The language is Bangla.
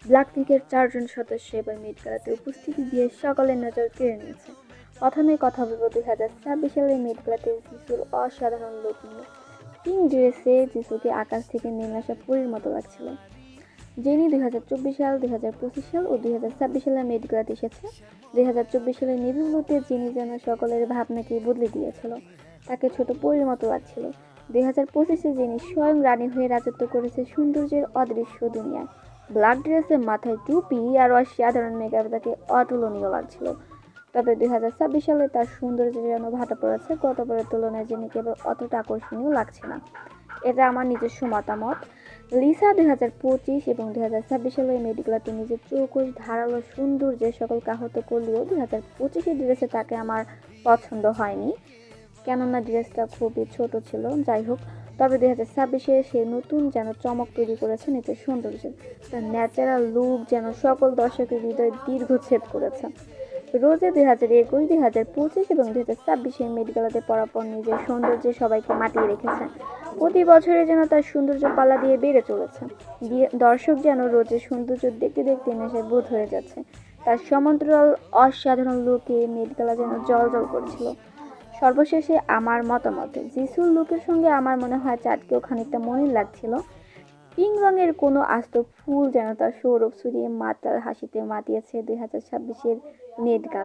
ব্ল্যাকপিঙ্কের ৪ জন সদস্য এবার মেট গালাতে উপস্থিতি দিয়ে সকলের নজর কেড়ে নিয়েছে। প্রথমে কথা বলব 2026 সালের মেট গালাতে জিসুর অসাধারণ লুক নিয়ে। পিঙ্ক ড্রেসে জিসুকে আকাশ থেকে নেমে আসা পরীর মতো লাগছিল। জেনি 2024 সাল, 2025 সাল ও 2026 সালের মেট গালাতে এসেছে। 2024 সালের নেভি ব্লুতে জেনি যেন সকলের ভাবনাকে বদলে দিয়েছিল। তাকে ছোট পরীর মতো লাগছিল। 2025-এ জেনি স্বয়ং রানী হয়ে রাজত্ব করেছে সৌন্দর্যের অদৃশ্য দুনিয়ায়। ব্ল্যাক ড্রেসে মাথায় টুপি আর অসাধারণ মেকআপ তাকে অতুলনীয় লাগছিল। তবে 2026 সালে তার সৌন্দর্য যেন ভাটা পড়েছে। গতবারের তুলনায় জেনি কেবল অতটা আকর্ষণীয় লাগছে না। এটা আমার নিজস্ব মতামত। লিসা 2025 এবং 2026 সালে মেডিকেলাতে নিজের চৌকস ধারালো সৌন্দর্যে সকলকে আহত করলেও 2025-এর ড্রেসে তাকে আমার পছন্দ হয়নি, কেননা ড্রেসটা খুবই ছোট ছিল। যাই হোক, তবে 2026-এ সে নতুন যেন চমক তৈরি করেছে নিজের সৌন্দর্যে। তার ন্যাচারাল লুক যেন সকল দর্শকের হৃদয়ে দীর্ঘচ্ছেদ করেছে। রোজে 2021, 2025 এবং 2026-এর মেডিকেলাতে পরাপর নিজের সৌন্দর্যে সবাইকে মাতিয়ে রেখেছে। প্রতি বছরে যেন তার সৌন্দর্য পাল্লা দিয়ে বেড়ে চলেছে। দর্শক যেন রোজের সৌন্দর্য দেখতে দেখতে নেশায় বোধ হয়ে যাচ্ছে। তার সমান্তরাল অসাধারণ লুকে মেডিকেলা যেন জল করছিল। সর্বশেষে আমার মতামত, যিশুর লুকের সঙ্গে আমার মনে হয় চাঁদকেও খানিকটা মলিন লাগছিল। পিঙ্ক রঙের কোনো আস্ত ফুল যেন তার সৌরভ ছড়িয়ে মাতার হাসিতে মাতিয়েছে 2026-এর মেট গালা।